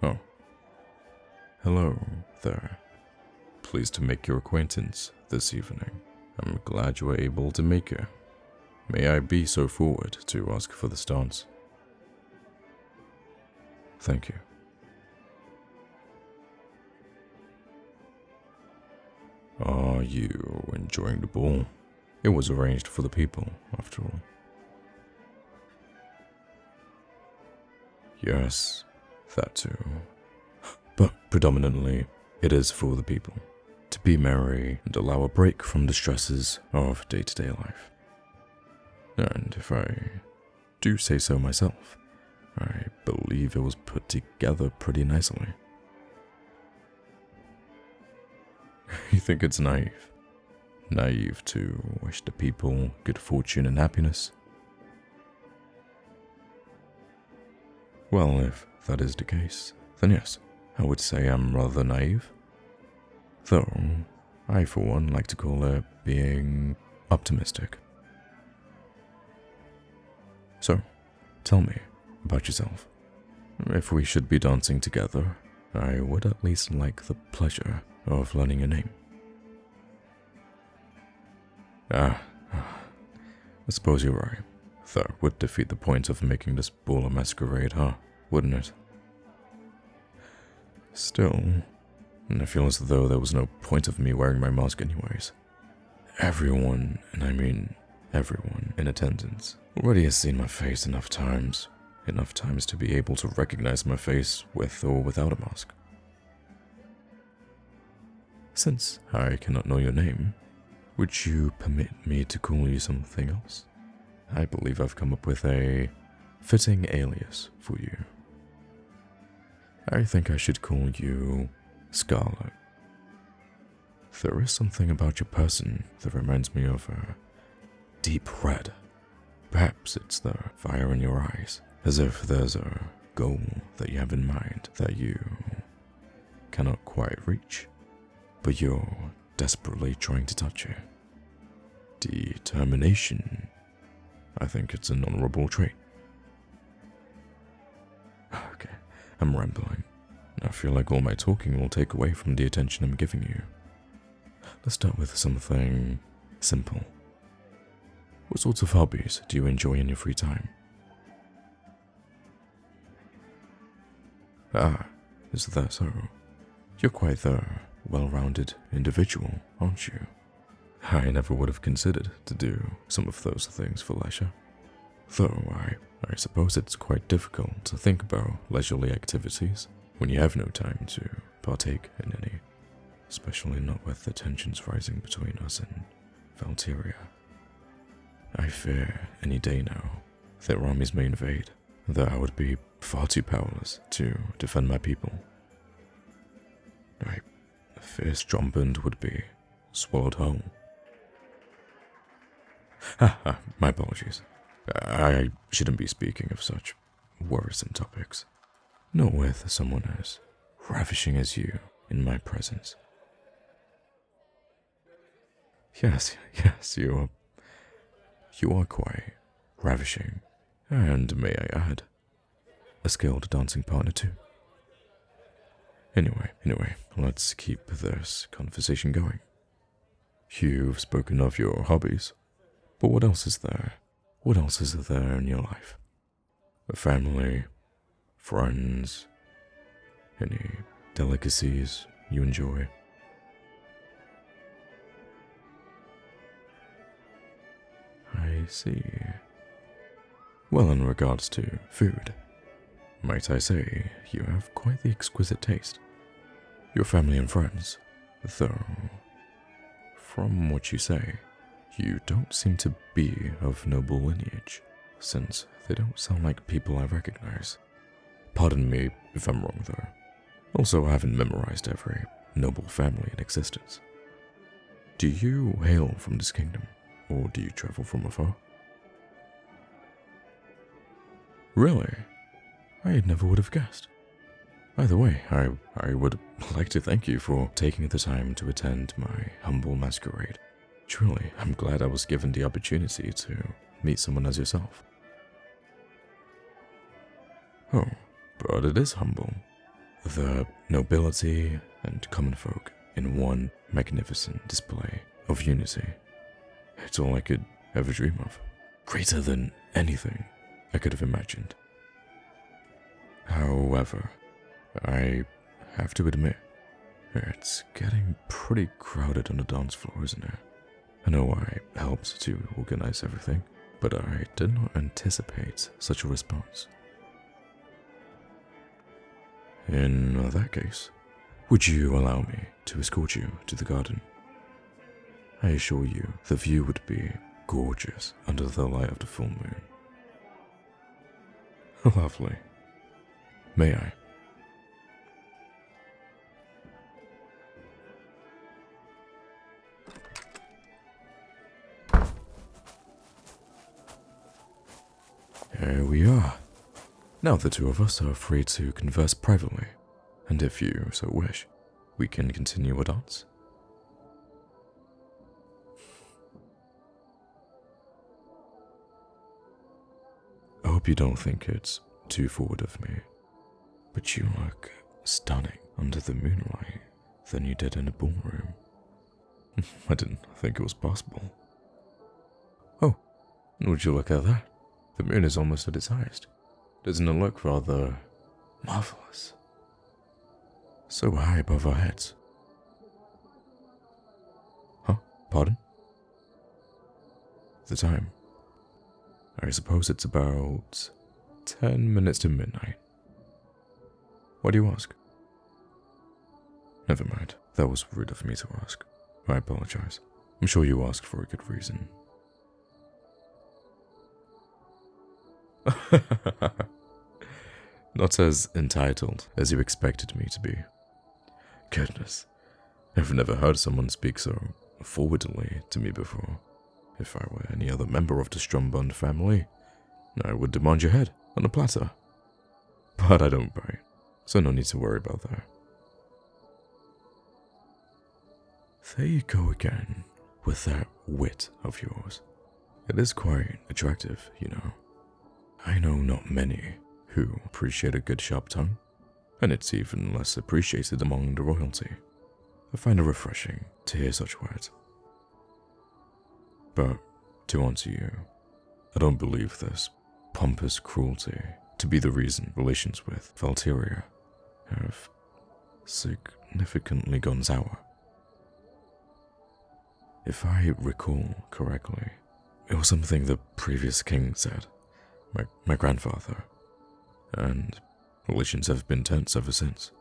Oh. Hello there. Pleased to make your acquaintance this evening. I'm glad you were able to make it. May I be so forward to ask for the stance? Thank you. Are you enjoying the ball? It was arranged for the people, after all. Yes, that too. But predominantly, it is for the people. To be merry and allow a break from the stresses of day-to-day life. And if I do say so myself, I believe it was put together pretty nicely. You think it's naive? Naive to wish the people good fortune and happiness? Well, if that is the case, then yes, I would say I'm rather naive. Though, I for one like to call it being optimistic. So, tell me about yourself. If we should be dancing together, I would at least like the pleasure of learning your name. I suppose you're right. That would defeat the point of making this ball a masquerade, huh? Wouldn't it? Still, I feel as though there was no point of me wearing my mask anyways. Everyone, and I mean everyone in attendance, already has seen my face enough times to be able to recognize my face with or without a mask. Since I cannot know your name, would you permit me to call you something else? I believe I've come up with a fitting alias for you. I think I should call you Scarlet. There is something about your person that reminds me of a deep red. Perhaps it's the fire in your eyes, as if there's a goal that you have in mind that you cannot quite reach, but you're desperately trying to touch it. Determination. I think it's an honorable trait. Okay, I'm rambling. I feel like all my talking will take away from the attention I'm giving you. Let's start with something simple. What sorts of hobbies do you enjoy in your free time? Ah, is that so? You're quite the well-rounded individual, aren't you? I never would have considered to do some of those things for leisure. Though I suppose it's quite difficult to think about leisurely activities when you have no time to partake in any, especially not with the tensions rising between us and Valteria. I fear any day now their armies may invade, that I would be far too powerless to defend my people. I fear Strombund would be swallowed whole. My apologies. I shouldn't be speaking of such worrisome topics. Not with someone as ravishing as you in my presence. Yes, you are quite ravishing, and may I add, a skilled dancing partner too. Anyway, let's keep this conversation going. You've spoken of your hobbies, but what else is there? What else is there in your life? A family, friends, any delicacies you enjoy? I see. Well, in regards to food, might I say you have quite the exquisite taste. Your family and friends, though, from what you say, you don't seem to be of noble lineage, since they don't sound like people I recognize. Pardon me if I'm wrong, though. Also, I haven't memorized every noble family in existence. Do you hail from this kingdom, or do you travel from afar? Really? I never would have guessed. Either way, I would like to thank you for taking the time to attend my humble masquerade. Truly, I'm glad I was given the opportunity to meet someone as yourself. Oh, but it is humble. The nobility and common folk in one magnificent display of unity. It's all I could ever dream of. Greater than anything I could have imagined. However, I have to admit, it's getting pretty crowded on the dance floor, isn't it? I know I helped to organize everything, but I did not anticipate such a response. In that case, would you allow me to escort you to the garden? I assure you, the view would be gorgeous under the light of the full moon. Lovely. May I? Here we are. Now the two of us are free to converse privately, and if you so wish, we can continue our dance. I hope you don't think it's too forward of me, but you look stunning under the moonlight than you did in a ballroom. I didn't think it was possible. Oh, would you look at that? The moon is almost at its highest. Doesn't it look rather marvelous? So high above our heads. Huh? Pardon? The time. I suppose it's about 10 minutes to midnight. Why do you ask? Never mind. That was rude of me to ask. I apologize. I'm sure you asked for a good reason. Not as entitled as you expected me to be. Goodness, I've never heard someone speak so forwardly to me before. If I were any other member of the Strombund family, I would demand your head on a platter. But I don't bite, so no need to worry about that. There you go again, with that wit of yours. It is quite attractive, you know. I know not many who appreciate a good sharp tongue, and it's even less appreciated among the royalty. I find it refreshing to hear such words. But to answer you, I don't believe this pompous cruelty to be the reason relations with Valteria have significantly gone sour. If I recall correctly, it was something the previous king said, my grandfather, and relations have been tense ever since.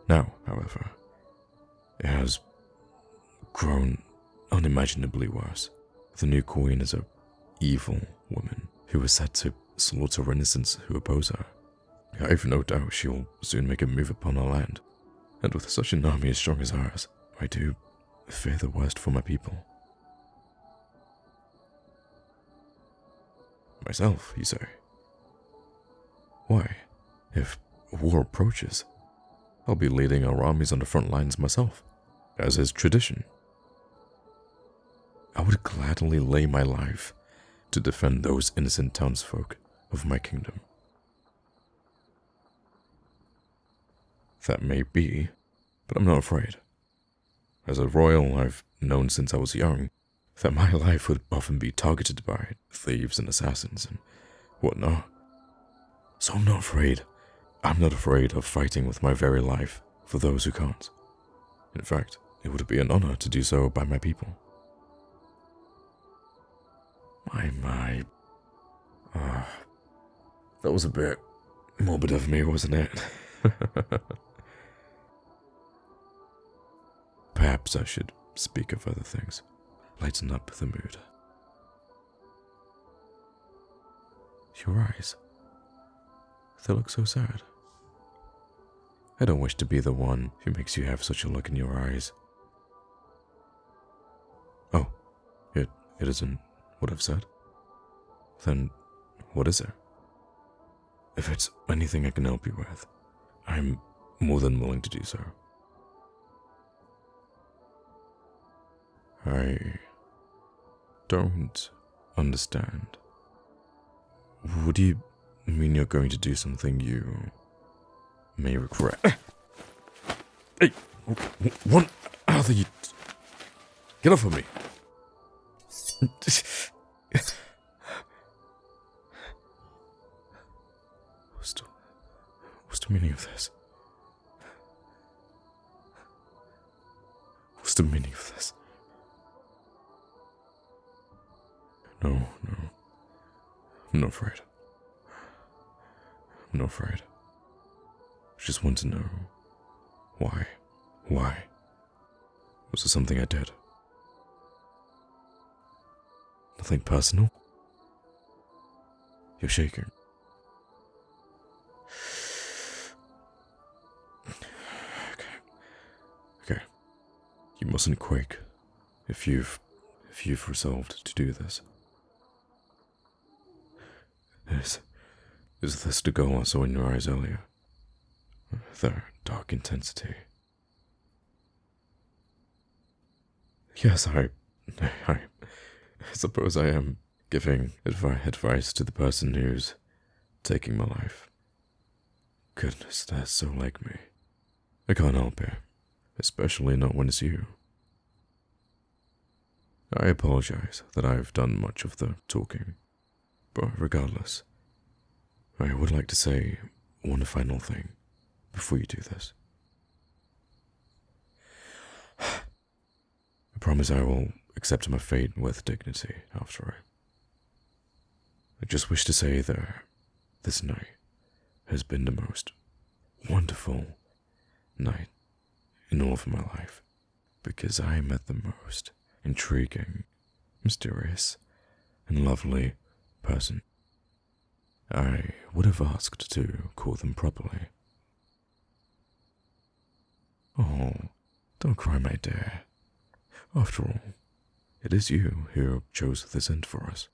Now, however, it has grown unimaginably worse. The new queen is a evil woman who is said to slaughter innocents who oppose her. I've no doubt she'll soon make a move upon our land, and with such an army as strong as ours, I do fear the worst for my people. Myself, you say? Why? If war approaches, I'll be leading our armies on the front lines myself, as is tradition. I would gladly lay my life to defend those innocent townsfolk of my kingdom. That may be, but I'm not afraid. As a royal, I've known since I was young that my life would often be targeted by thieves and assassins and whatnot. So I'm not afraid. I'm not afraid of fighting with my very life for those who can't. In fact, it would be an honor to do so by my people. My. That was a bit morbid of me, wasn't it? Perhaps I should speak of other things. Lighten up the mood. Your eyes. They look so sad. I don't wish to be the one who makes you have such a look in your eyes. Oh, it isn't what I've said? Then what is it? If it's anything I can help you with, I'm more than willing to do so. I don't understand. What do you mean you're going to do something you may regret. Hey, what are you? Get off of me! What's the meaning of this? What's the meaning of this? No. I'm not afraid. I'm not afraid. I just want to know why. Why? Was there something I did? Nothing personal? You're shaking. Okay. You mustn't quake if you've resolved to do this. Is this the goal I saw in your eyes earlier? Their dark intensity. Yes, I suppose I am giving advice to the person who's taking my life. Goodness, that's so like me. I can't help it, especially not when it's you. I apologize that I've done much of the talking, but regardless, I would like to say one final thing before you do this. I promise I will accept my fate with dignity after all. I just wish to say that this night has been the most wonderful night in all of my life, because I met the most intriguing, mysterious, and lovely person. I would have asked to call them properly. Oh, don't cry, my dear. After all, it is you who chose this end for us.